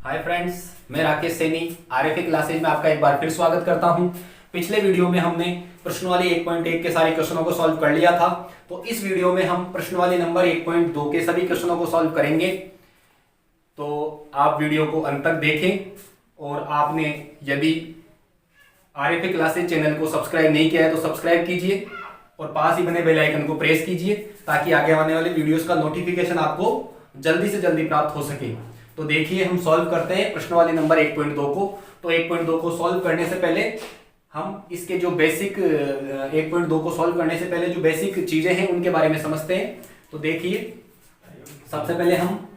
Hi friends, मैं Rakesh Saini RFA classes में आपका एक बार फिर स्वागत करता हूं। पिछले वीडियो में हमने प्रश्नवाली 1.1 के सारे क्वेश्चनों को सॉल्व कर लिया था। तो इस वीडियो में हम प्रश्नवाली नंबर 1.2 के सभी क्वेश्चनों को सॉल्व करेंगे। तो आप वीडियो को अंत तक देखें और आपने यदि आरएफए क्लासेज चैनल को सब्सक्राइब नहीं किया है तो सब्सक्राइब कीजिए और पास ही बने बेल आइकन को प्रेस कीजिए ताकि आगे आने वाले वीडियोस का नोटिफिकेशन आपको जल्दी से जल्दी प्राप्त हो सके। तो देखिए, हम सॉल्व करते हैं प्रश्नवाली नंबर 1.2 को। तो 1.2 को सॉल्व करने से पहले हम इसके जो बेसिक 1.2 को सॉल्व करने से पहले जो बेसिक चीजें हैं उनके बारे में समझते हैं। तो देखिए, सबसे पहले हम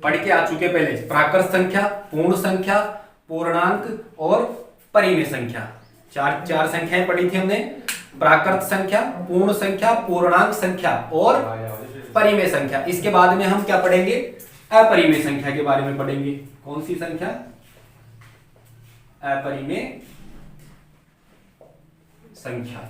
पढ़ के आ चुके पहले प्राकृत संख्या, पूर्ण संख्या, पूर्णांक और परिमेय संख्या। चार संख्याएं पढ़ी थी हमने। प्राकृत संख्या, पूर्ण संख्या, पूर्णांक संख्या और परिमेय संख्या। इसके बाद में हम क्या पढ़ेंगे? अपरिमेय संख्या के बारे में पढ़ेंगे। कौन सी संख्या? अपरिमेय संख्या,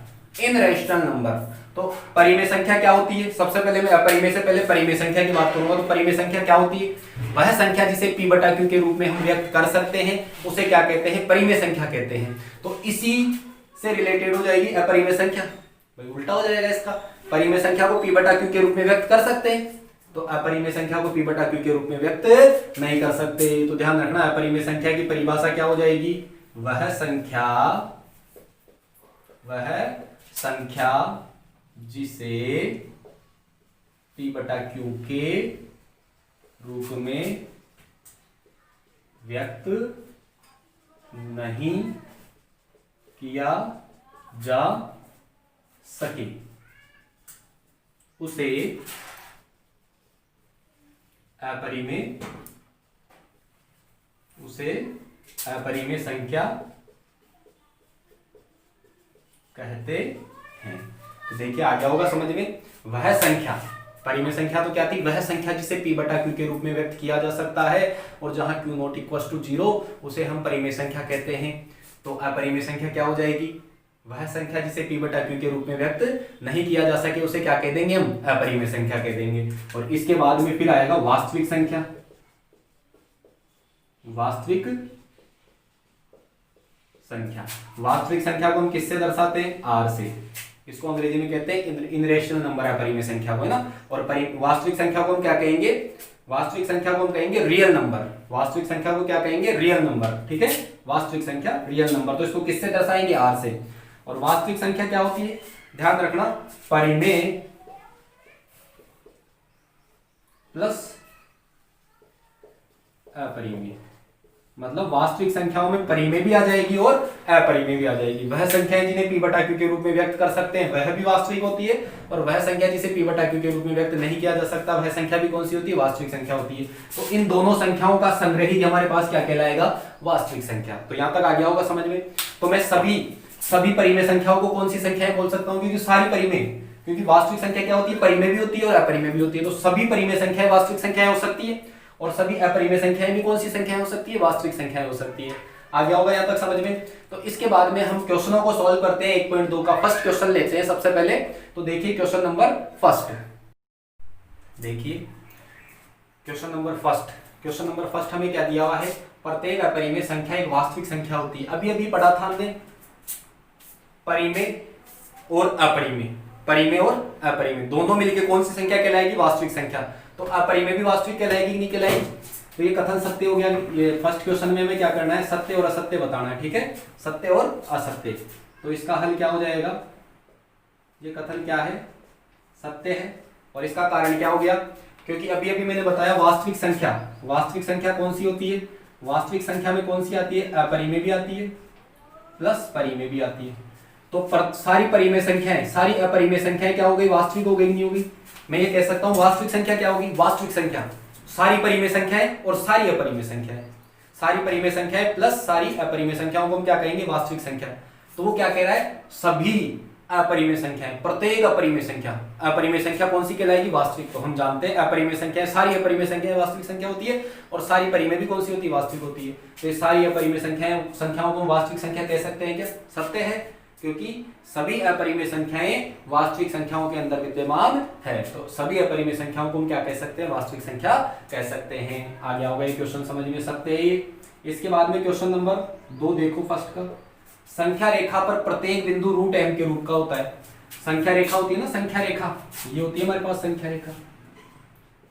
इनरेशनल नंबर। तो परिमेय संख्या क्या होती है? सबसे पहले मैं अपरिमेय से पहले परिमेय संख्या की बात करूंगा। तो परिमेय संख्या क्या होती है? वह संख्या जिसे p बटा q के रूप में हम व्यक्त कर सकते हैं उसे क्या कहते हैं? परिमेय संख्या कहते हैं। तो इसी से रिलेटेड हो जाएगी अपरिमेय संख्या। भाई उल्टा हो जाएगा इसका। परिमेय संख्या को p बटा q के रूप में व्यक्त कर सकते हैं तो अपरिमेय संख्या को p बटा q के रूप में व्यक्त नहीं कर सकते। तो ध्यान रखना, अपरिमेय संख्या की परिभाषा क्या हो जाएगी? वह संख्या जिसे p बटा q के रूप में व्यक्त नहीं किया जा सके उसे अपरिमेय संख्या कहते हैं। तो देखिए, आ गया होगा समझ में। वह संख्या, परिमेय संख्या तो क्या थी? वह संख्या जिसे p बटा q के रूप में व्यक्त किया जा सकता है और जहां q नॉट इक्वल टू 0 उसे हम परिमेय संख्या कहते हैं। तो अपरिमेय संख्या क्या हो जाएगी? वह संख्या जिसे p बटा q के रूप में व्यक्त नहीं किया जा सके उसे क्या कह देंगे? हम अपरिमेय संख्या कह देंगे। और इसके बाद में फिर आएगा वास्तविक संख्या। वास्तविक संख्या को हम किससे दर्शाते हैं? r से। इसको अंग्रेजी में कहते हैं इनरेशनल नंबर, अपरिमेय संख्या को, है ना। और वास्तविक संख्या को हम क्या कहेंगे? वास्तविक संख्या को हम कहेंगे रियल नंबर। वास्तविक संख्या को क्या कहेंगे? Real number. ठीक है, वास्तविक संख्या रियल नंबर। तो इसको किससे दर्शाएंगे? r से। और वास्तविक संख्या क्या होती है? ध्यान रखना, परिमेय प्लस अपरिमेय। मतलब वास्तविक संख्याओं में परिमेय भी आ जाएगी और अपरिमेय भी आ जाएगी। वह संख्याएं जिन्हें p बटा q के रूप में व्यक्त कर सकते हैं वह भी वास्तविक होती है, और वह संख्या जिसे p बटा q के रूप में व्यक्त नहीं किया जा सकता वह संख्या भी कौन सी होती है? वास्तविक संख्या होती है। तो इन दोनों संख्याओं का संग्रह ही हमारे पास क्या कहलाएगा? वास्तविक संख्या। तो यहां तक आ गया होगा समझ में। तो मैं सभी परिमेय संख्याओं को कौन सी संख्याएं बोल सकता हूं? क्योंकि सारी परिमेय, क्योंकि वास्तविक संख्या क्या होती है? परिमेय भी होती है और अपरिमेय भी होती है। तो सभी परिमेय संख्याएं वास्तविक संख्याएं हो सकती है और सभी अपरिमेय संख्याएं भी कौन सी संख्याएं हो सकती है? वास्तविक संख्याएं हो सकती है। आ गया होगा यहां तक समझ में। तो इसके बाद में हम क्वेश्चनों को सॉल्व करते हैं। 1.2 का फर्स्ट क्वेश्चन लेते हैं सबसे पहले। तो देखिए क्वेश्चन नंबर फर्स्ट। देखिए क्वेश्चन नंबर फर्स्ट हमें क्या दिया हुआ है? प्रत्येक अपरिमेय संख्या एक वास्तविक संख्या होती है। अभी अभी पढ़ा था हमने परिमेय और अपरिमेय दोनों मिलकर कौन सी संख्या कहलाएगी? वास्तविक संख्या। तो अपरिमेय भी वास्तविक कहलाएगी कि नहीं कहलाएगी? तो ये कथन सत्य हो गया। ये फर्स्ट क्वेश्चन में हमें क्या करना है? सत्य और असत्य बताना है। ठीक है, सत्य और असत्य। तो इसका हल क्या हो जाएगा? ये कथन क्या है? सत्य है। और इसका कारण क्या हो गया? क्योंकि अभी अभी मैंने बताया वास्तविक संख्या कौन सी होती है? वास्तविक संख्या में कौन सी आती है? अपरिमेय भी आती है प्लस परिमेय भी आती है। तो सारी परिमेय संख्याएं, सारी अपरिमेय संख्याएं क्या हो गई? वास्तविक हो गई, नहीं होगी? मैं ये कह सकता हूं वास्तविक संख्या क्या होगी? वास्तविक संख्या सारी परिमेय संख्याएं और सारी अपरिमेय संख्याएं। सारी परिमेय संख्याएं प्लस सारी अपरिमेय संख्याओं को हम क्या कहेंगे? वास्तविक संख्या। तो वो क्या कह रहा है? सभी अपरिमेय संख्याएं, प्रत्येक अपरिमेय संख्या कौन सी कहलाएगी? वास्तविक। तो हम जानते हैं अपरिमेय संख्याएं, सारी अपरिमेय संख्याएं वास्तविक संख्या होती है और सारी परिमेय भी कौन सी होती है? वास्तविक होती है। तो ये सारी अपरिमेय संख्याओं को हम वास्तविक संख्या कह सकते हैं क्या? सत्य है, क्योंकि सभी अपरिमेय संख्याएं वास्तविक संख्याओं के अंदर विद्यमान है, तो सभी अपरिमेय संख्याओं को हम क्या कह सकते हैं, वास्तविक संख्या कह सकते हैं। आ गया होगा ये क्वेश्चन समझ में सकते हैं। इसके बाद में क्वेश्चन नंबर 2 देखो फर्स्ट का, संख्या रेखा पर प्रत्येक बिंदु रूट m के रूप का होता है। संख्या रेखा होती है ना, संख्या रेखा ये होती है हमारे पास संख्या रेखा,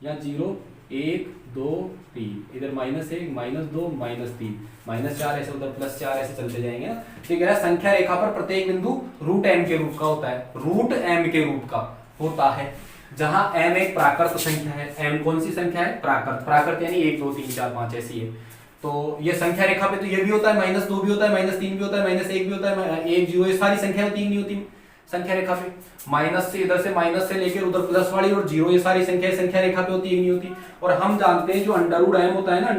या 0 1 2 3, इधर -1 -2 -3 -4 ऐसे, उधर +4 ऐसे चलते जाएंगे ना। तो कह रहा है संख्या रेखा पर प्रत्येक बिंदु रूट m के रूप का होता है, रूट m के रूप का होता है, जहां m एक प्राकृत संख्या है। m कौन सी संख्या है, प्राकृत, प्राकृत यानी 1 2 3 4 5 ऐसी है। तो ये संख्या रेखा पे तो ये भी होता है, -2 भी होता है, -3 भी होता है, -1 भी होता है, 1 0 ये सारी संख्या होती नहीं होती संख्या रेखा पे। माइनस से इधर से माइनस से लेकर उधर प्लस वाली और 0 ये सारी संख्याएं संख्या रेखा पे होती है नहीं होती। और हम जानते हैं जो √m होता है ना,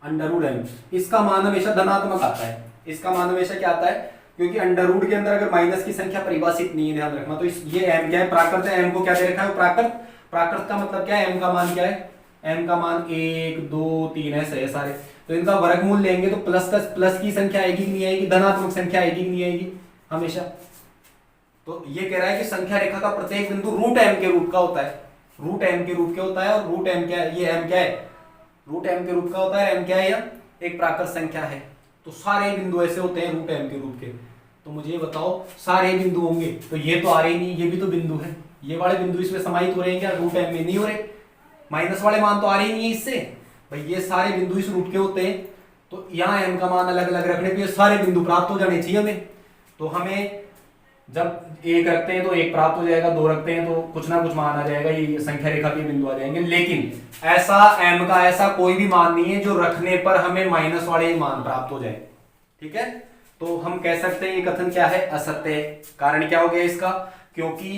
√m इसका मान हमेशा धनात्मक आता है। इसका मान हमेशा क्या आता है, क्योंकि √ के अंदर अगर माइनस की संख्या परिभाषित नहीं है, ध्यान रखना। तो ये m क्या है, प्राकृत है, m को क्या दे रखा है, प्राकृत। प्राकृत का मतलब क्या है, m का मान क्या है, m का मान 1 2 3 ऐसे है सारे। तो इनका वर्गमूल लेंगे तो प्लस की संख्या आएगी कि नहीं आएगी, धनात्मक संख्या आएगी कि नहीं आएगी हमेशा। तो ये कह रहा है कि संख्या रेखा का प्रत्येक बिंदु √m के रूप का होता है, √m के रूप के होता है। और √m क्या है, ये m क्या है, √m के रूप का होता है। m क्या है, यह एक प्राकृत संख्या है। तो सारे बिंदु ऐसे होते हैं √m के रूप के। तो मुझे ये बताओ सारे बिंदु होंगे, तो ये तो आ रहे नहीं, ये भी तो बिंदु है, ये वाले बिंदु इसमें समाहित हो रहे हैं क्या, √m में नहीं हो रहे, माइनस वाले मान तो आ रहे ही नहीं है इससे भाई, ये सारे बिंदु इस रूट के होते हैं। तो यहाँ m का मान अलग अलग रखने पे सारे बिंदु प्राप्त हो जाने चाहिए हमें। तो हमें जब 1 रखते हैं तो 1 प्राप्त हो जाएगा, 2 रखते हैं तो कुछ ना कुछ मान आ जाएगा, ये संख्या रेखा के बिंदु आ जाएंगे। लेकिन ऐसा m का ऐसा कोई भी मान नहीं है जो रखने पर हमें माइनस वाले मान प्राप्त हो जाए, ठीक है। तो हम कह सकते हैं ये कथन क्या है, असत्य है। कारण क्या हो गया इसका, क्योंकि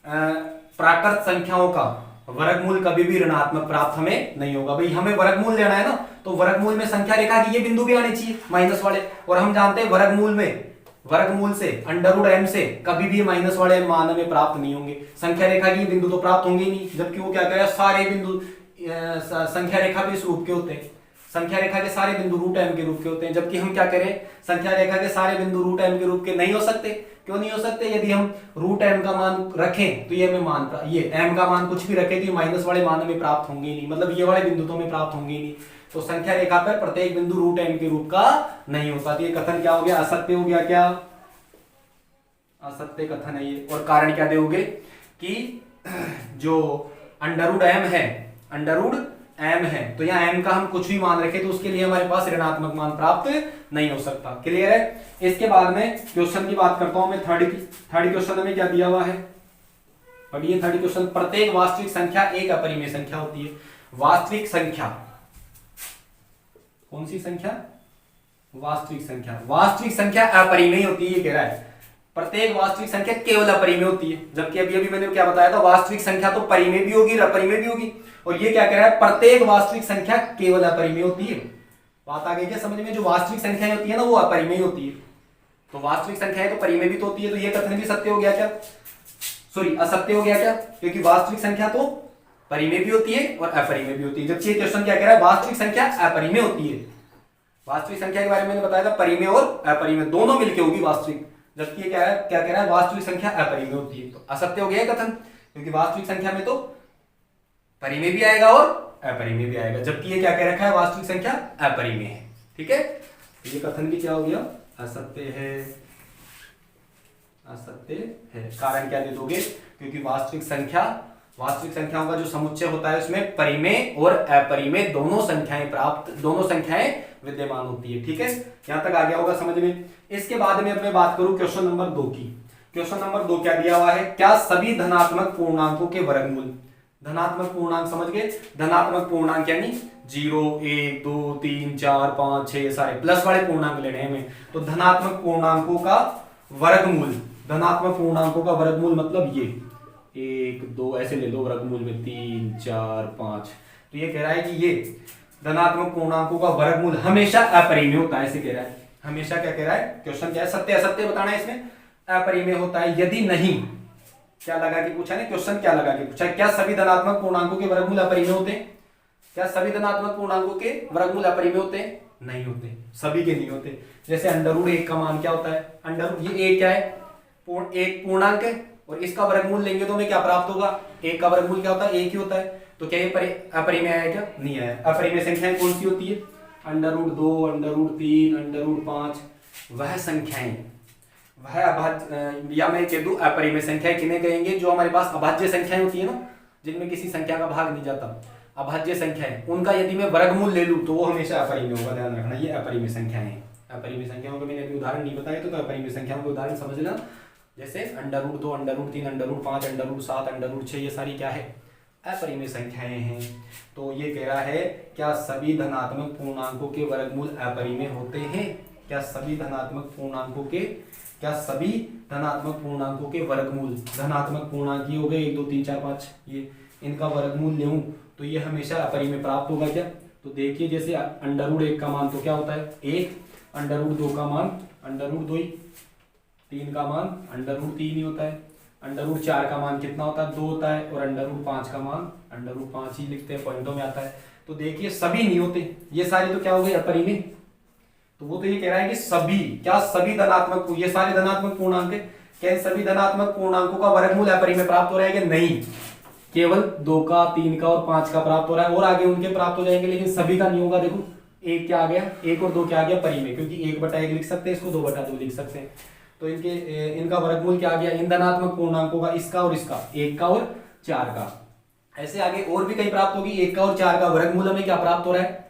प्राकृत संख्याओं का वर्गमूल कभी भी ऋणात्मक प्राप्त हमें नहीं होगा। भाई हमें वर्गमूल लेना है ना, तो वर्गमूल में संख्या रेखा के ये बिंदु भी आने चाहिए माइनस वाले। और हम जानते हैं वर्गमूल से √m से कभी भी माइनस वाले मान हमें प्राप्त नहीं होंगे, संख्या रेखा के बिंदु तो प्राप्त होंगे ही नहीं। जबकि वो क्या करेगा, सारे बिंदु संख्या रेखा भी इस रूप के होते हैं, संख्या रेखा के सारे बिंदु √m के रूप के होते हैं। जबकि हम क्या करें, संख्या रेखा के सारे बिंदु √m के रूप के नहीं हो सकते। क्यों नहीं हो सकते, यदि हम √m का मान रखें तो ये हमें मान, ये m का मान कुछ भी रखें तो ये माइनस वाले मान हमें प्राप्त होंगे ही नहीं, मतलब ये वाले बिंदु तो हमें प्राप्त होंगे ही नहीं। तो संख्या रेखा पर प्रत्येक बिंदु √m के रूप का नहीं होता। तो ये कथन क्या हो गया, असत्य हो गया। क्या असत्य कथन है ये। और कारण क्या दोगे कि जो √m है तो यहाँ m का हम कुछ भी मान रखें तो उसके लिए हमारे पास ऋणात्मक मान प्राप्त नहीं हो सकता। क्लियर है। इसके बाद में क्वेश्चन की बात करता हूं मैं, थर्ड क्वेश्चन में क्या दिया हुआ है, पढ़िए थर्ड क्वेश्चन। प्रत्येक वास्तविक संख्या एक अपरिमेय संख्या होती है। वास्तविक संख्या कौन सी संख्या, वास्तविक संख्या अपरिमेय होती है, ये कह रहा है। प्रत्येक वास्तविक संख्या केवल अपरिमेय होती है, जबकि अभी मैंने क्या बताया था, वास्तविक संख्या तो परिमेय भी होगी अपरिमेय भी होगी। और ये क्या कह रहा है, प्रत्येक वास्तविक संख्या केवल अपरिमेय होती है। बात आ गई क्या समझ में, जो वास्तविक संख्याएं होती है ना वो अपरिमेय होती है। तो वास्तविक संख्याएं तो परिमेय भी तो होती है, तो ये कथन भी सत्य हो गया क्या, सॉरी असत्य हो गया क्या, क्योंकि वास्तविक संख्या तो परिमेय भी होती है और अपरिमेय भी होती है। जबकि ये क्वेश्चन क्या कह रहा है, वास्तविक संख्या अपरिमेय होती है। वास्तविक संख्या के बारे में मैंने बताया था परिमेय और अपरिमेय दोनों मिलकर होगी वास्तविक, जबकि ये क्या कह रहा है, वास्तविक संख्या अपरिमेय होती है। तो असत्य हो गया कथन, क्योंकि वास्तविक संख्या में तो परिमेय भी आएगा और अपरिमेय भी आएगा, जबकि ये क्या कह रखा है, वास्तविक संख्या अपरिमेय है। ठीक है, ये कथन भी क्या हो गया, असत्य है, असत्य है। कारण क्या दे दोगे, क्योंकि वास्तविक संख्याओं का जो समुच्चय होता है उसमें परिमेय और अपरिमेय दोनों संख्याएं विद्यमान होती है। ठीक है, यहां तक आ गया होगा समझ में। इसके बाद में अब मैं बात करूं क्वेश्चन नंबर 2 की। क्वेश्चन नंबर 2 क्या दिया हुआ है, क्या सभी धनात्मक पूर्णांकों के वर्गमूल, धनात्मक पूर्णांक समझ गए, धनात्मक पूर्णांक यानी 0 1 2 3 4 5 6 सारे प्लस वाले पूर्णांक लेने हैं हमें। तो धनात्मक पूर्णांकों का वर्गमूल, धनात्मक पूर्णांकों का वर्गमूल मतलब ये 1 2 ऐसे ले लो, वर्गमूल में 3 4 5। तो ये कह रहा है कि ये धनात्मक पूर्णांकों का वर्गमूल हमेशा अपरिमेय होता है, ऐसे कह रहा है। हमेशा क्या कह रहा है, क्वेश्चन क्या है, सत्य असत्य बताना है इसमें, अपरिमेय होता है। यदि नहीं, क्या लगा के पूछा है क्वेश्चन, क्या लगा के पूछा है, क्या सभी धनात्मक पूर्णांकों के वर्गमूल अपरिमेय होते हैं, क्या सभी धनात्मक पूर्णांकों के वर्गमूल अपरिमेय होते हैं? नहीं होते, सभी के नहीं होते। जैसे अंडर रूट 1 का मान क्या होता है, अंडर ये एक क्या है, एक पूर्णांक है, और इसका वर्गमूल लेंगे तो हमें क्या प्राप्त होगा, एक का वर्गमूल क्या होता है, एक ही होता है। तो क्या ये अपरिमेय आया क्या, नहीं आया। अपरिमेय संख्याएं कौन सी होती है, under root 2, under root 3, under root 5, वह संख्याएं, वह अभाज्य, या मैं कह दूं अपरिमेय संख्याएं किन्हें कहेंगे, जो हमारे पास अभाज्य संख्याएं होती है ना, जिनमें किसी संख्या का भाग नहीं जाता, अभाज्य संख्याएं, उनका यदि मैं वर्गमूल ले लूं तो वो हमेशा अपरिमेय होगा, ध्यान रखना। ये अपरिमेय संख्याएं हैं। अपरिमेय संख्याओं का मैंने अभी उदाहरण नहीं बताया, तो अपरिमेय संख्याओं के उदाहरण समझ लेना। जैसे under root 2, under root 3, under root 5, under root 7, under root 6, ये सारी क्या है, अपरिमेय संख्याएं हैं। तो ये कह रहा है क्या सभी धनात्मक पूर्णांकों के वर्गमूल अपरिमेय होते हैं, क्या सभी धनात्मक पूर्णांकों के, क्या सभी धनात्मक पूर्णांकों के वर्गमूल, धनात्मक पूर्णांक ये हो गए 1 2 3 4 5, ये इनका वर्गमूल लूं तो ये हमेशा अपरिमेय प्राप्त होगा क्या। तो देखिए जैसे अंडर रूट 1 का मान तो क्या होता है 1, अंडर रूट 2 का मान अंडर रूट 2 ही, 3 का मान अंडर रूट 3 ही होता है, अंडर रूट 4 का मान कितना होता है 2 होता है, और अंडर रूट 5 का मान अंडर रूट 5 ही लिखते हैं, पॉइंटों में आता है। तो देखिए सभी नहीं होते, ये सारे तो क्या हो गए अपरिमेय। तो वो तो ये कह रहा है कि सभी, क्या सभी धनात्मक, ये सारे धनात्मक पूर्णांक है, क्या सभी धनात्मक पूर्णांकों का वर्गमूल अपरिमेय प्राप्त हो रहा है कि नहीं, केवल 2 का, 3 का और 5 का प्राप्त हो रहा है, और आगे उनके प्राप्त हो जाएंगे, लेकिन सभी का नहीं होगा। देखो एक क्या आ गया, 1 और 2 क्या आ गया परिमेय, क्योंकि 1/1 लिख सकते हैं, इसको 2/2 लिख सकते हैं। तो इनका वर्गमूल क्या आ गया, इन धनात्मक पूर्णांकों का, इसका और इसका, 1 का और 4 का। ऐसे आगे और भी कहीं प्राप्त होगी, 1 का और 4 का वर्गमूल हमें क्या प्राप्त हो रहा है,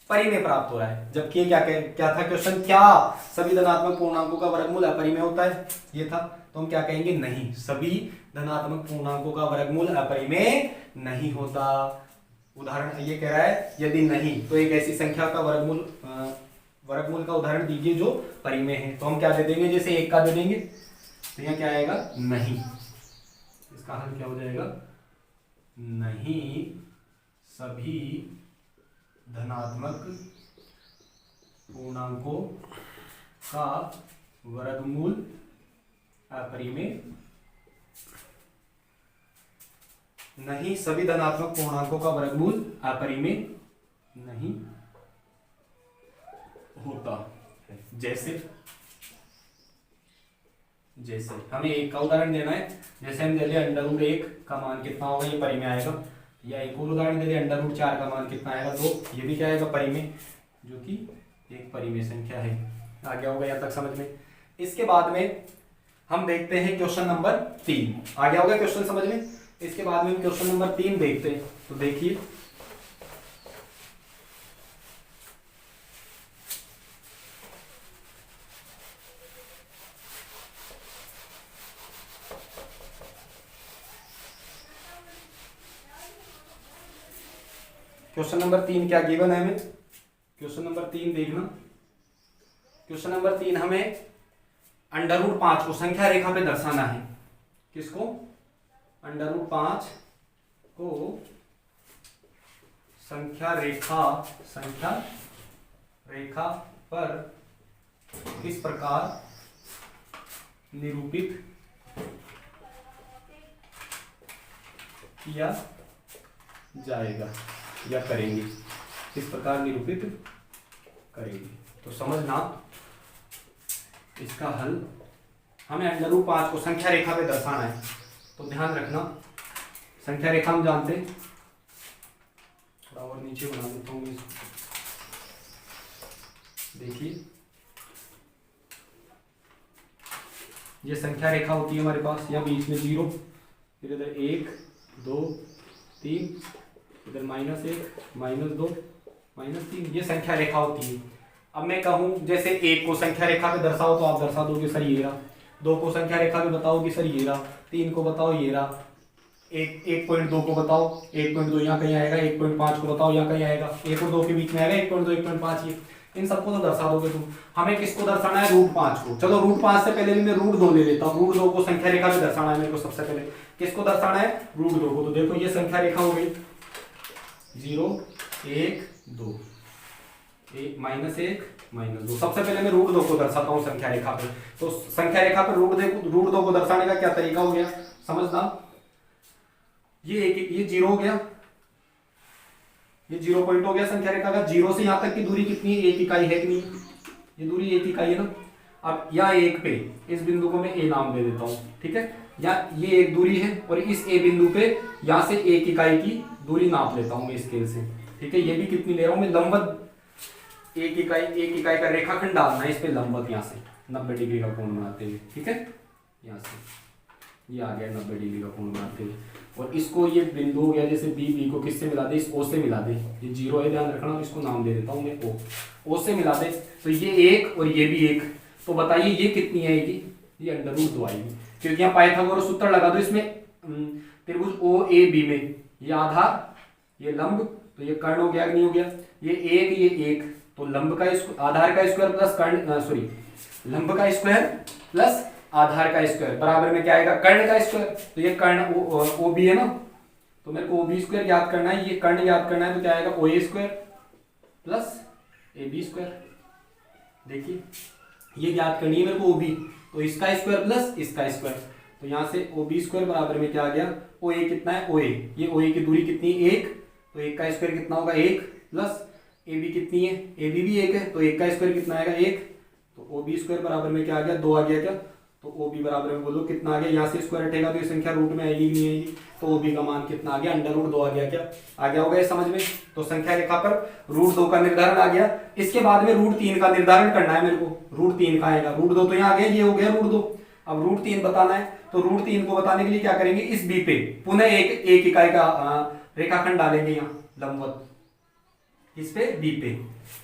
परिमेय प्राप्त हो रहा है। जबकि क्या था क्वेश्चन, क्या सभी धनात्मक पूर्णांकों का वर्गमूल अपरिमेय होता है, ये था। तो हम क्या कहेंगे, नहीं, सभी धनात्मक पूर्णांकों का वर्गमूल अपरिमेय नहीं होता। उदाहरण ये कह रहा है यदि नहीं तो एक ऐसी संख्या का वर्गमूल का उदाहरण दीजिए जो परिमेय है। तो हम क्या दे देंगे, जैसे 1 का दे देंगे, तो यहाँ क्या आएगा, नहीं, इसका हल क्या हो जाएगा, नहीं सभी धनात्मक पूर्णांकों का वर्गमूल अपरिमेय, नहीं सभी धनात्मक पूर्णांकों का वर्गमूल अपरिमेय नहीं होता है। जैसे हमें 1 का उदाहरण देना है, जैसे हम दे दिया अंडर रूट 1 का मान कितना होगा, ये परिमेय आएगा। या एक और उदाहरण दे दिया अंडर रूट 4 का मान कितना आएगा, तो ये भी क्या आएगा, परिमेय, जो कि एक परिमेय संख्या है। आ गया होगा यहाँ तक समझ में। इसके बाद में हम देखते हैं क्वेश्चन नंबर 3। आ गया होगा क्वेश्चन समझ में। इसके बाद में हम क्वेश्चन नंबर 3 देखते हैं। तो देखिए क्वेश्चन नंबर 3 क्या गिवन है हमें, क्वेश्चन नंबर 3 देखना। क्वेश्चन नंबर 3 हमें अंडर रूट 5 को संख्या रेखा पे दर्शाना है। किसको, अंडर रूट 5 को संख्या रेखा पर इस प्रकार निरूपित किया जाएगा या करेंगे, इस प्रकार निरूपित करेंगे। तो समझना इसका हल, हमें अंडर रूट 5 को संख्या रेखा पे दर्शाना है। तो ध्यान रखना संख्या रेखा हम जानते हैं, थोड़ा और नीचे बना देता हूँ इसको। देखिए ये संख्या रेखा होती है हमारे पास, यहाँ बीच में 0, फिर इधर 1 2 3, इधर -1 -2 -3, ये संख्या रेखा होती है। अब मैं कहूँ जैसे 1 को संख्या रेखा पे दर्शाओ तो आप दर्शा दोगे सर ये रहा, 2 को संख्या रेखा पे बताओ कि सर ये रहा, 3 को बताओ ये रहा, 1.2 को बताओ 1.2 यहाँ कहीं आएगा, 1.5 को बताओ यहाँ कहीं आएगा, 1 और 2 के बीच में आएगा 1.2 1.5, ये इन सबको तो दर्शा दोगे तुम। हमें किसको दर्शाना है, रूट 5 को। चलो रूट 5 से पहले मैं रूट 2 ले लेता हूँ। रूट 2 को संख्या रेखा पे दर्शाना है मेरे को। सबसे पहले किसको दर्शाना है, रूट 2 को। तो देखो ये संख्या रेखा हो गई 0 1 2, -1 -2। सबसे पहले मैं रूट 2 को दर्शाता हूँ संख्या रेखा पे। तो संख्या रेखा पे रूट 2 को दर्शाने का क्या तरीका हो गया, समझना। ये 0 हो गया, ये 0 पॉइंट हो गया संख्या रेखा का। 0 से यहाँ तक की दूरी कितनी है, 1 इकाई है कि नहीं, ये दूरी 1 इकाई है ना। अब यहाँ 1 पे इस बिंदु को मैं ए नाम दे देता हूँ, ठीक है। या ये एक दूरी है और इस ए बिंदु पे यहाँ से 1 इकाई की दूरी नाप लेता हूँ मैं स्केल से, ठीक है। ये भी कितनी ले रहा हूँ मैं, लंबवत 1 इकाई का रेखाखंड डालना है इस पे, लंबवत यहाँ से 90 डिग्री का कोण बनाते हुए, ठीक है। यहाँ से ये आ गया 90 डिग्री का कोण बनाते हुए, और इसको ये बिंदु हो गया जैसे बी को किससे मिला दे, इस ओ से मिला दे। ये 0 है, ध्यान रखना, इसको नाम दे देता हूँ मैं ओ से मिला दे। तो ये 1 और ये भी 1, तो बताइए ये कितनी आएगी, ये √2 आएगी, क्योंकि यहाँ पाइथागोरस सूत्र लगा दो इसमें। त्रिभुज ओ ए बी में ये आधार ये लंब, तो ये कर्ण हो गया कि नहीं हो गया, ये 1 तो लंब का आधार का स्क्वायर प्लस कर्ण सॉरी लंब का स्क्वायर प्लस आधार का स्क्वायर बराबर में क्या आएगा, कर्ण का स्क्वायर। तो ये कर्ण ओ बी है ना, तो मेरे को ओ बी स्क्वायर याद करना है, ये कर्ण याद करना है, तो क्या आएगा O A square plus A B square. देखिए ये याद करनी है मेरे को ओ बी, तो इसका स्क्वायर प्लस इसका स्क्वायर, तो यहाँ से ओ बी स्क्वायर बराबर में क्या आ गया, ओ ए कितना है, ओ ए, ये ओ ए की दूरी कितनी है 1, तो 1 का स्क्वायर कितना होगा 1 प्लस ए बी कितनी है, ए बी भी 1 है, तो 1 का स्क्वायर कितना आएगा 1, तो ओ बी स्क्वायर बराबर में क्या आ गया 2 आ गया क्या, तो ओ बी बराबर में बोलो कितना आ गया, यहाँ से स्क्वायर हटेगा तो ये संख्या रूट में आएगी नहीं आएगी, तो ओ बी का मान कितना आ गया √2 आ गया क्या, आ गया होगा ये समझ में। तो संख्या रेखा पर √2 का निर्धारण आ गया। इसके बाद में √3 का निर्धारण करना है मेरे को, √3 का आएगा, √2 तो यहाँ आ गया, ये हो गया √2। अब √3 बताना है, तो √3 को बताने के लिए क्या करेंगे, इस बी पे पुनः एक इकाई का रेखाखंड डालेंगे यहाँ लंबवत, इस पे बी पे,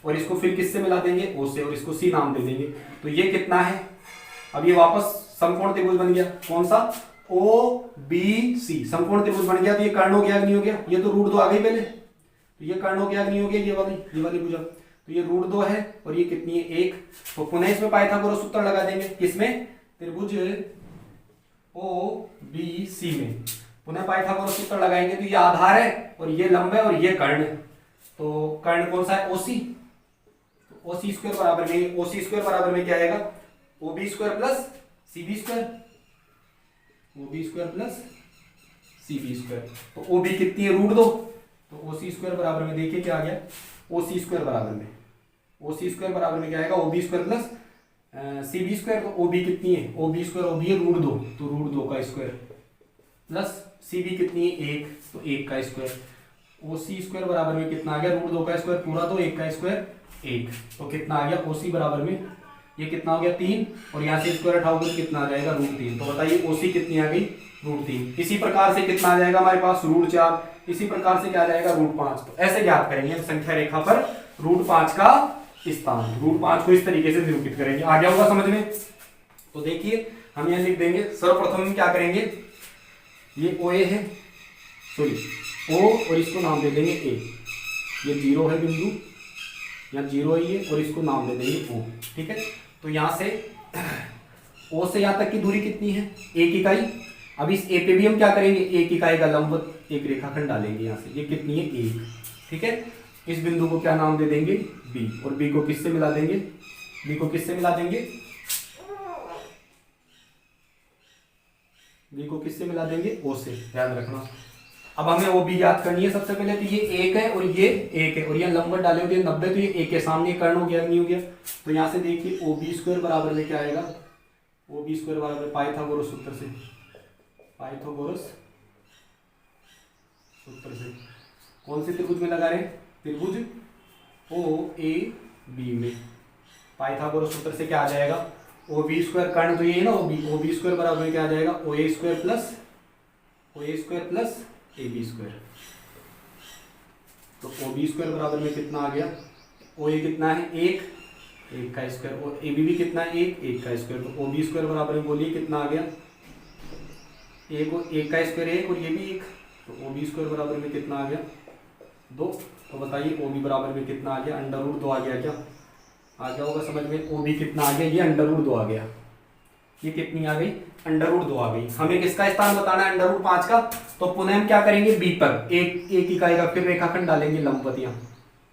और इसको फिर किससे मिला देंगे ओ से, और इसको सी नाम दे देंगे। तो ये कितना है, अब ये वापस समकोण त्रिभुज बन गया, कौन सा, ओ बी सी समकोण त्रिभुज बन गया। तो ये कर्ण हो गया कि नहीं हो गया, ये तो √2 आ गई पहले, तो ये कर्ण हो गया कि नहीं हो गया, ये वाली भुजा, तो ये √2 है और ये कितनी है 1, तो पुनः इसमें पाइथागोरस सूत्र लगा देंगे, किसमें, त्रिभुज ओ बी सी में पुनः पाइथागोरस सूत्र लगाएंगे। तो ये आधार है और ये लंब है और ये कर्ण है, तो कर्ण कौन सा है ओसी, तो ओसी स्क्वायर बराबर में क्या आएगा, O B square plus C B square, O B square plus C B square, तो ओ बी कितनी है √2, तो ओ सी स्क्वायर बराबर में देखिए क्या आ गया, ओ सी स्क्वायर बराबर में क्या आएगा, O B square plus C B square, तो ओ बी कितनी है, O B square, O B है √2, तो √2 का स्क्वायर प्लस सी बी कितनी है 1, तो 1 का स्क्वायर, ओ सी स्क्वायर बराबर में कितना आ गया, √2 का स्क्वायर पूरा, तो 1 का स्क्वायर 1, तो कितना आ गया, ओ सी बराबर में ये कितना हो गया 3, और यहाँ से स्क्वायर हटाओगे तो कितना आ जाएगा √3। तो बताइए ओसी कितनी आ गई √3। इसी प्रकार से कितना आ जाएगा हमारे पास √4, इसी प्रकार से क्या आ जाएगा √5। तो ऐसे ज्ञात करेंगे संख्या रेखा पर √5 का स्थान, √5 को इस तरीके से निरूपित करेंगे। आ गया होगा समझ में। तो देखिए हम यहाँ लिख देंगे, सर्वप्रथम हम क्या करेंगे, ये ओ ए है, सॉरी ओ, और इसको नाम दे देंगे ए, ये 0 है बिंदु, यहाँ 0 है ये, और इसको नाम दे देंगे ओ, ठीक है। तो यहाँ से ओ से यहाँ तक की दूरी कितनी है 1 इकाई। अब इस ए पे भी हम क्या करेंगे, 1 इकाई का लंबवत एक रेखाखंड डालेंगे यहाँ से, ये कितनी है 1, ठीक है। इस बिंदु को क्या नाम दे देंगे बी, और बी को किससे मिला देंगे, बी को किससे मिला देंगे ओ से, ध्यान रखना। अब हमें ओ बी याद करनी है सबसे पहले, तो ये 1 है और ये 1 है, और ये लंबवत डाले होते हैं 90, तो ये 1 के सामने कर्ण हो गया नहीं हो गया। तो यहाँ से देखिए ओ बी स्क्वायर बराबर में क्या आएगा, ओ बी स्क्वायर बराबर पाइथागोरस सूत्र से कौन से त्रिभुज में लगा रहे हैं, त्रिभुज ओ ए बी में पाइथागोरस सूत्र से क्या आ जाएगा, ओ बी स्क्वायर कर्ण तो ये है ना, ओ बी स्क्वायर बराबर में क्या आ जाएगा, O A square plus A B square. तो ओ बी स्क्वायर बराबर में कितना आ गया, ओ ए कितना है 1 का स्क्वायर, और ए बी भी कितना है 1 का स्क्वायर। तो ओ बी स्क्वायर बराबर में बोलिए कितना आ गया, 1 का स्क्वायर 1 और ये भी 1, तो ओ बी स्क्वायर बराबर में कितना आ गया 2। तो बताइए ओ बी बराबर में कितना आ गया, √2 आ गया क्या, आ गया होगा समझ में। ओ बी कितना आ गया, ये √2 आ गया, ये कितनी आ गई √2 आ गई। हमें किसका स्थान बताना है, √5 का। तो पुनः हम क्या करेंगे, बी पर एक इकाई का फिर रेखाखंड डालेंगे लंबवत, यहाँ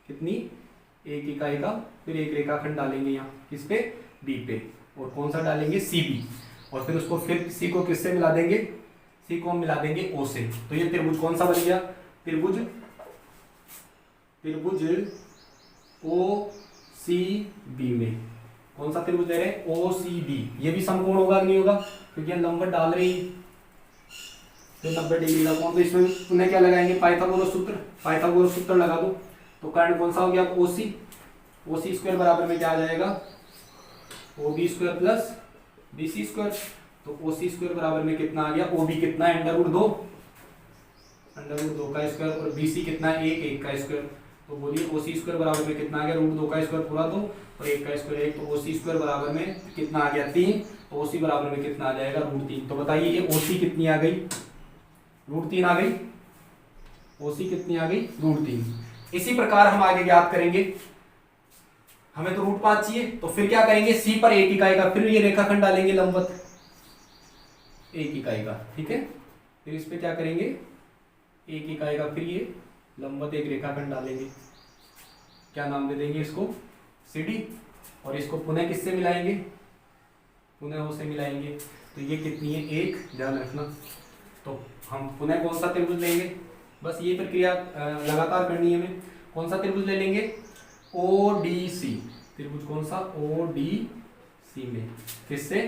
कितनी 1 इकाई का फिर एक रेखाखंड डालेंगे यहाँ किस पे, बी पे, और कौन सा डालेंगे सी बी, और फिर उसको फिर सी को किससे मिला देंगे, सी को हम मिला देंगे ओ से। तो ये त्रिभुज कौन सा बन गया, त्रिभुज त्रिभुज ओ सी बी में, कौन सा त्रिभुज ले रहे हैं, ओ सी बी, ये भी समकोण होगा कि नहीं होगा, क्योंकि हम लंबवत डाल रहे हैं तो 90 डिग्री का कोण, तो इसमें पुनः क्या लगाएंगे, पाइथागोरस सूत्र, पाइथागोरस सूत्र लगा दो। तो कर्ण कौन सा हो गया, ओ सी स्क्वायर बराबर में क्या आ जाएगा, O B square plus B C square. तो ओ सी स्क्वायर बराबर में कितना आ गया, ओ बी कितना है, अंडर रूट 2 का स्क्वायर, और बी सी कितना है, 1 का स्क्वायर। तो बोलिए ओ सी स्क्वायर बराबर में कितना आ गया, रूट 2 का स्क्वायर पूरा 2 और 1 का स्क्वायर 1। तो ओ सी स्क्वायर बराबर में कितना आ गया, 3। तो ओ सी बराबर में कितना आ जाएगा, रूट 3। तो बताइए ये ओ सी कितनी आ गई, रूट 3 आ गई। ओ सी कितनी आ गई, रूट 3। इसी प्रकार हम आगे ज्ञात करेंगे, हमें तो रूट 5 चाहिए, तो फिर क्या करेंगे, सी पर 1 इकाई का फिर ये रेखाखंड डालेंगे लंबवत 1 इकाई का, ठीक है। फिर इस पे क्या करेंगे, 1 इकाई का फिर ये लंबवत एक रेखाखंड डालेंगे, क्या नाम दे देंगे इसको, सी डी। और इसको पुनः किससे मिलाएंगे, पुनः ओ से मिलाएंगे। तो ये कितनी है, 1, ध्यान रखना। तो हम पुनः कौन सा त्रिभुज लेंगे, बस ये प्रक्रिया लगातार करनी है हमें। कौन सा त्रिभुज ले लेंगे, ओ डी सी, त्रिभुज कौन सा, ओ डी सी में, किससे,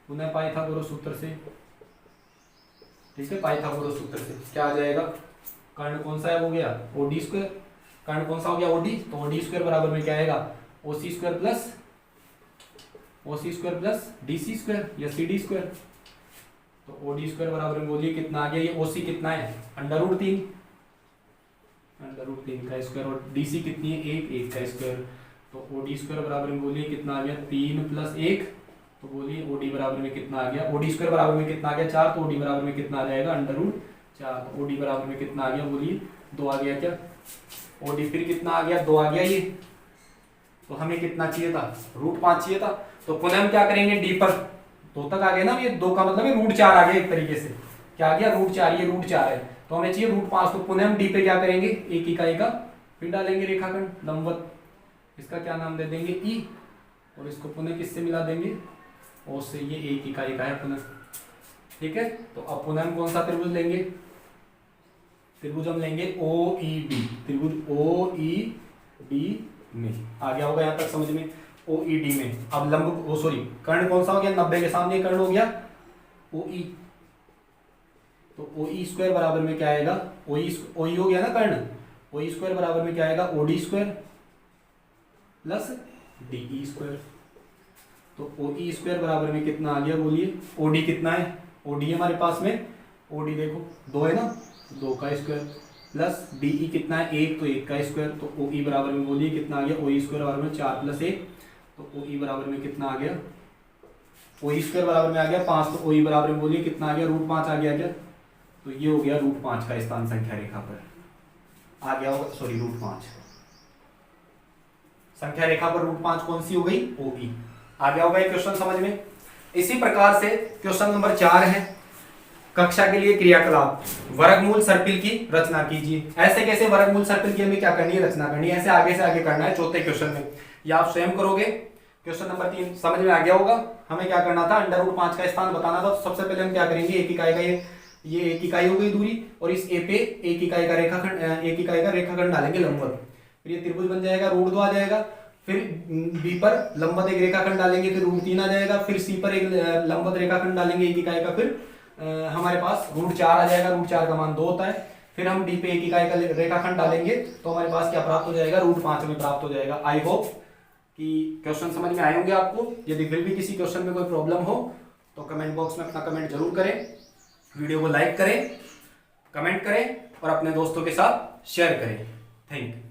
पुनः पाइथागोरस सूत्र से, ठीक है। पाइथागोरस सूत्र से क्या आ जाएगा, कर्ण कौन सा है, हो गया ओ डी स्क्वायर, कर्ण कौन सा हो गया, ओ डी। तो ओ डी स्क्वायर बराबर में क्या आएगा, O C square plus D C square या सी डी स्क्वायर। तो ओ डी स्क्वायर बराबर में बोलिए कितना आ गया, ये ओ सी कितना है, अंडर रूट 3 का स्क्वायर, और डी सी कितनी है, 1 का स्क्वायर। तो ओ डी स्क्वायर बराबर में बोलिए कितना आ गया, 3 + 1। तो बोलिए ओ डी बराबर में कितना आ गया, ओ डी स्क्वायर बराबर में कितना आ गया, 4। तो ओ डी बराबर में कितना आ जाएगा, अंडर रूट 4। तो ओ डी बराबर में कितना आ गया, बोलिए 2 आ गया क्या, ओ डी फिर कितना आ गया, 2 आ गया ये। तो हमें कितना चाहिए था, रूट 5 चाहिए था। तो पुनः हम क्या करेंगे, डी पर 2 तक आ गए ना, ये 2 का मतलब है रूट 4 आ गया, एक तरीके से क्या आ गया, रूट 4, ये रूट 4 है। तो हमें चाहिए रूट 5। तो पुनः हम डी पे क्या करेंगे, 1 इकाई का फिर डालेंगे रेखाखंड लंबवत, इसका क्या नाम दे देंगे, ई। और इसको पुनः किससे मिला देंगे, ओ से, ये 1 इकाई का है पुनः, ठीक है। तो अब पुनः हम कौन सा त्रिभुज लेंगे, त्रिभुज हम लेंगे ओ ई डी, त्रिभुज ओ ई डी में। आ गया होगा यहाँ तक समझ में, ओ ई डी में। अब लंब सॉरी कर्ण कौन सा हो गया, 90 के सामने कर्ण हो गया ओ ई। तो ओ ई स्क्वायर बराबर में क्या आएगा, ओ ई हो गया ना कर्ण, ओ ई स्क्वायर बराबर में क्या आएगा, O D square plus D E square. तो ओ ई स्क्वायर बराबर में कितना आ गया, बोलिए ओ डी कितना है, ओ डी हमारे पास में, ओ डी देखो 2 है ना, 2 का स्क्वायर प्लस डी ई कितना है, 1, तो 1 का स्क्वायर। तो ओ ई बराबर में बोलिए कितना आ गया, ओ ई स्क्वायर बराबर में 4 + 1। तो ओ ई बराबर में कितना आ गया, ओ ई स्क्वायर बराबर में आ गया 5। तो ओ ई बराबर में बोलिए कितना आ गया, रूट 5 आ गया क्या। तो ये हो गया रूट 5 का स्थान संख्या रेखा पर आ गया होगा, सॉरी रूट 5 संख्या रेखा पर रूट 5 कौन सी हो गई, ओ ई। आ गया होगा ये क्वेश्चन समझ में। इसी प्रकार से क्वेश्चन नंबर 4 है, कक्षा के लिए क्रियाकलाप, वर्गमूल सर्पिल की रचना कीजिए। ऐसे कैसे वर्गमूल सर्पिल की हमें क्या करनी है, रचना करनी है, ऐसे आगे से आगे करना है चौथे क्वेश्चन में। या आप स्वयं करोगे। क्वेश्चन नंबर 3 समझ में आ गया होगा। हमें क्या करना था, अंडर रूट 5 का स्थान बताना था। तो सबसे पहले हम क्या करेंगे, 1 इकाई का ये 1 इकाई हो गई दूरी, और इस ए पे 1 इकाई का रेखाखंड डालेंगे लंबवत। फिर ये त्रिभुज बन जाएगा, रूट 2 आ जाएगा। फिर बी पर लंबवत एक रेखाखंड डालेंगे, फिर रूट 3 आ जाएगा। फिर सी पर एक लंबवत रेखाखंड डालेंगे 1 इकाई का, फिर हमारे पास रूट 4 आ जाएगा। रूट 4 का मान 2 होता है। फिर हम डी पे 1 इकाई का रेखाखंड डालेंगे, तो हमारे पास क्या प्राप्त हो जाएगा, रूट 5 में प्राप्त हो जाएगा। आई होप कि क्वेश्चन समझ में आए होंगे आपको। यदि फिर भी किसी क्वेश्चन में कोई प्रॉब्लम हो तो कमेंट बॉक्स में अपना कमेंट जरूर करें, वीडियो को लाइक करें, कमेंट करें और अपने दोस्तों के साथ शेयर करें। Thank you.